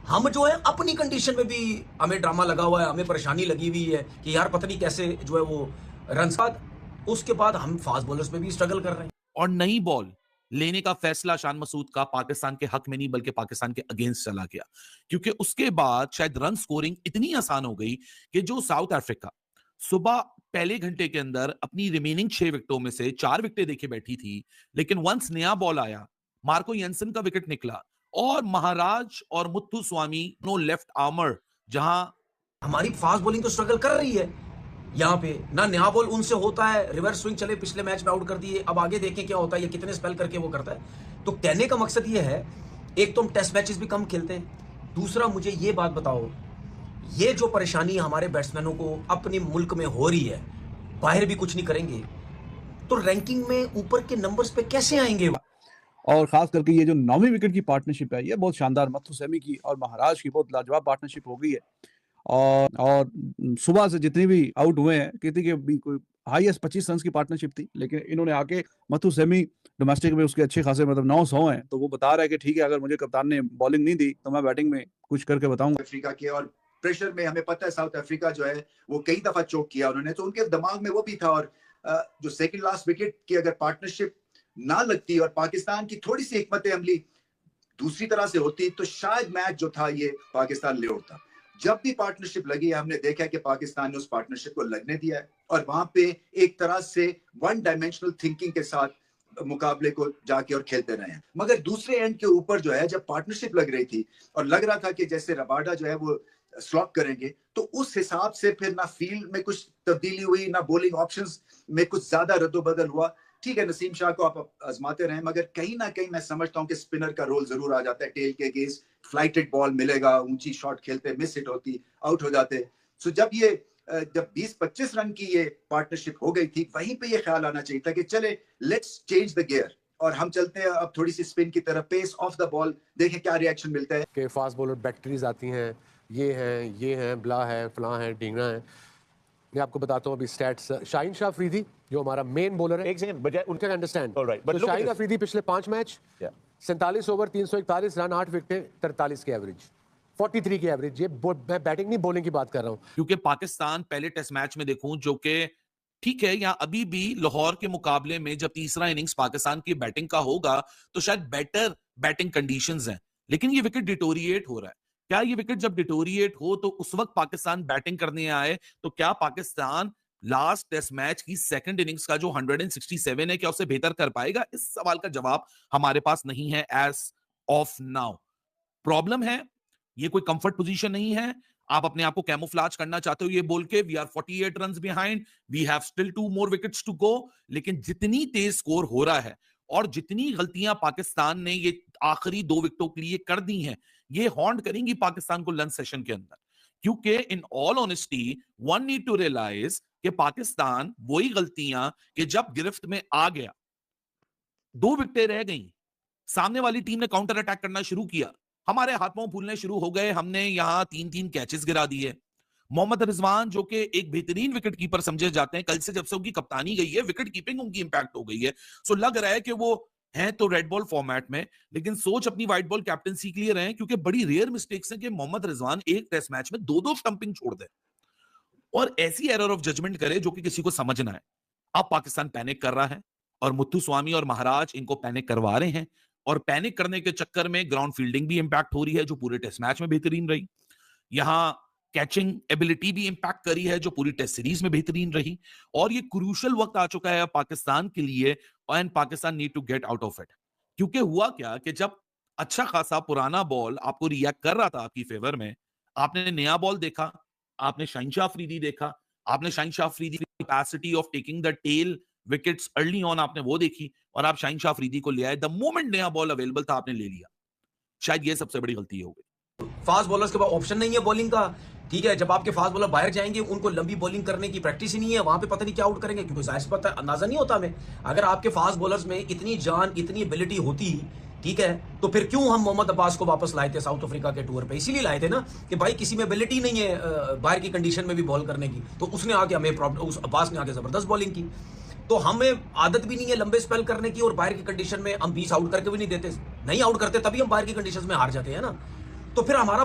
हम जो है अपनी कंडीशन में भी हमें ड्रामा लगा हुआ है, हमें परेशानी लगी हुई है कि यार पता नहीं कैसे जो है वो रन बाद उसके बाद हम फास्ट बॉलर्स में भी स्ट्रगल कर रहे हैं। और नई बॉल लेने का फैसला शान मसूद का पाकिस्तान के हक में नहीं बल्कि पाकिस्तान के अगेंस्ट चला गया, क्योंकि उसके बाद शायद रन स्कोरिंग इतनी आसान हो गई कि जो साउथ अफ्रीका सुबह पहले घंटे के अंदर अपनी रिमेनिंग 6 विकेटों में से 4 विकेटें देखे बैठी थी, लेकिन वंस नया बॉल आया, मार्को येंसन का विकेट निकला और महाराज और मुत्थु स्वामी नो लेफ्ट आर्मर जहां हमारी फास्ट बॉलिंग तो स्ट्रगल कर रही है यहाँ पे ना, नया बॉल उनसे होता है, रिवर्स स्विंग चले पिछले मैच में आउट कर दिए, अब आगे देखें क्या होता है, ये कितने स्पेल करके वो करता है। तो कहने का मकसद ये है, एक तो हम टेस्ट मैचेस भी कम खेलते हैं, दूसरा मुझे ये बात बताओ, ये जो परेशानी हमारे बैट्समैनों को अपने मुल्क में हो रही है, बाहर भी कुछ नहीं करेंगे तो रैंकिंग में ऊपर के नंबर्स पे कैसे आएंगे? और खास करके ये जो 9वीं विकेट की पार्टनरशिप है, ये बहुत शानदार, मत्थु सैमी की और महाराज की बहुत लाजवाब पार्टनरशिप हो गई है। और सुबह से जितने भी आउट हुए हैं, किसी के भी कोई हाईएस्ट 25 रन की पार्टनरशिप थी, लेकिन इन्होंने आके मत्थु सैमी डोमेस्टिक में उसके अच्छे खासे मतलब 900 हैं, तो वो बता रहा है कि ठीक है, अगर मुझे कप्तान ने बॉलिंग नहीं दी तो मैं बैटिंग में कुछ करके बताऊंगा। अफ्रीका के और प्रेशर में हमें पता है साउथ अफ्रीका जो है वो कई दफा चोक किया उन्होंने, तो उनके दिमाग में वो भी था। और जो सेकंड लास्ट विकेट की अगर पार्टनरशिप ना लगती और पाकिस्तान की थोड़ी सी हिकमत अमली दूसरी तरह से होती तो शायद मैच जो था ये पाकिस्तान ले उठता। जब भी पार्टनरशिप लगी है, हमने देखा है कि पाकिस्तान ने उस पार्टनरशिप को लगने दिया है और वहां पे एक तरह से वन डायमेंशनल थिंकिंग के साथ मुकाबले को जाके और खेलते रहे हैं। मगर दूसरे एंड के ऊपर जो है, जब पार्टनरशिप लग रही थी और लग रहा था कि जैसे रबाडा जो है वो स्लॉप करेंगे, तो उस हिसाब से फिर ना फील्ड में कुछ तब्दीली हुई, ना बॉलिंग ऑप्शंस में कुछ ज्यादा रद्दोबदल हुआ। ठीक है, नसीम शाह को आप आजमाते रहे, मगर कहीं ना कहीं मैं समझता हूं कि स्पिनर का रोल जरूर आ जाता है। टेल के अगेंस्ट फ्लाइटेड बॉल मिलेगा, ऊंची शॉट खेलते, मिस हिट होती, आउट हो जाते। सो जब 20-25 रन की ये पार्टनरशिप हो गई थी, वहीं पे ये ख्याल आना चाहिए था कि चले लेट्स चेंज द गियर और हम चलते हैं अब थोड़ी सी स्पिन की तरफ, पेस ऑफ द बॉल, देखें क्या रिएक्शन मिलता है। कि फास्ट बॉलर बैक्टीरियाज आती हैं, ये हैं, ब्ला है, फलां है, ढींगना है। मैं आपको बताता हूँ अभी स्टैट्स। शाहीन शाह अफरीदी जो हमारा मेन बॉलर है, एक सेकंड, बजाय उनका अंडरस्टैंड। but शाहीन अफरीदी पिछले 5 मैच 47 ओवर 341 रन, 8 विकेटें, 43 की एवरेज, 43 की एवरेज। ये मैं बैटिंग नहीं बॉलिंग की बात कर रहा हूँ। क्योंकि पाकिस्तान पहले टेस्ट मैच में देखूं, जो कि ठीक है, यहाँ अभी भी लाहौर के मुकाबले में जब तीसरा इनिंग्स पाकिस्तान की बैटिंग का होगा तो शायद बेटर बैटिंग कंडीशंस हैं, लेकिन ये विकेट डिटोरिएट हो रहा है। क्या ये विकेट जब डिटोरिएट हो तो उस वक्त पाकिस्तान बैटिंग करने आए, तो क्या पाकिस्तान लास्ट टेस्ट मैच की सेकंड इनिंग्स का जो 167 है, क्या उसे बेहतर कर पाएगा? इस सवाल का जवाब हमारे पास नहीं है एज ऑफ नाउ। प्रॉब्लम है, ये कोई कंफर्ट पोजीशन नहीं है। आप अपने आप को कैमोफ्लाज करना चाहते हो ये बोल के we are 48 runs behind, we have still 2 more wickets to go, लेकिन जितनी तेज स्कोर हो रहा है और जितनी गलतियां पाकिस्तान ने ये आखिरी 2 विकेटों के लिए कर दी हैं, ये हॉन्ट करेंगी पाकिस्तान को लंच सेशन के अंदर। क्योंकि in all honesty one need to realise कि पाकिस्तान वही गलतियां कि जब गिरफ्त में आ गया, 2 विकेटें रह गई, सामने वाली टीम ने काउंटर अटैक करना शुरू किया, हमारे हाथ पांव फूलने शुरू हो गए, हमने यहां 3-3 कैचेस गिरा दिए। मोहम्मद रिजवान जो कि एक बेहतरीन विकेट कीपर समझे जाते हैं, कल से जब से उनकी कप्तानी गई है, विकेट कीपिंग उनकी इंपैक्ट हो गई है। सो लग रहा है कि वो हैं तो रेड बॉल फॉर्मेट में, लेकिन सोच अपनी व्हाइट बॉल कैप्टनसी के लिए रहे, क्योंकि बड़ी रेयर मिस्टेक्स है कि मोहम्मद रिजवान एक टेस्ट मैच में 2-2 स्टंपिंग छोड़ दे और ऐसी एरर ऑफ जजमेंट करे जो कि किसी को समझ ना आए। अब पाकिस्तान पैनिक कर रहा है और मुत्थु स्वामी और महाराज इनको पैनिक करवा रहे हैं, और पैनिक करने के चक्कर में ग्राउंड फील्डिंग भी इंपैक्ट हो रही है जो पूरे टेस्ट मैच में बेहतरीन रही, यहां कैचिंग एबिलिटी भी इंपैक्ट करी है जो पूरी टेस्ट सीरीज में बेहतरीन रही, और ये क्रूशियल वक्त आ चुका है पाकिस्तान के लिए, and Pakistan need to get out of it. क्योंकि हुआ क्या कि जब अच्छा खासा पुराना बॉल आपको रिएक्ट कर रहा था आपकी फेवर में, आपने नया बॉल देखा, आपने शाहीन शाह अफरीदी देखा, आपने शाहीन शाह अफरीदी की capacity of taking the tail wickets early on आपने वो देखी, और आप शाहीन शाह अफरीदी को ले आए द मोमेंट नया बॉल अवेलेबल था आपने ले लिया। शायद ये सबसे बड़ी गलती हो गई। फास्ट बॉलर्स के पास ऑप्शन नहीं है बॉलिंग का, ठीक है। जब आपके फास्ट बॉलर बाहर जाएंगे, उनको लंबी बॉलिंग करने की प्रैक्टिस ही नहीं है, वहां पे पता नहीं क्या आउट करेंगे, क्योंकि जाहिर सी बात है अंदाजा नहीं होता हमें। अगर आपके फास्ट बॉलर्स में इतनी जान, इतनी एबिलिटी होती, ठीक है, तो फिर क्यों हम मोहम्मद अब्बास को वापस लाए थे साउथ अफ्रीका के टूर पे? इसीलिए लाए थे ना कि भाई किसी में एबिलिटी नहीं है बाहर की कंडीशन में भी बॉल करने की, तो उसने आके हमें प्रॉब्लम, उस अब्बास ने आके जबरदस्त बॉलिंग की। तो हमें आदत भी नहीं है लंबे स्पेल करने की, और बाहर की कंडीशन में हम 20 आउट करके भी नहीं देते, नहीं आउट करते तभी हम बाहर की कंडीशन में हार जाते हैं ना। तो फिर हमारा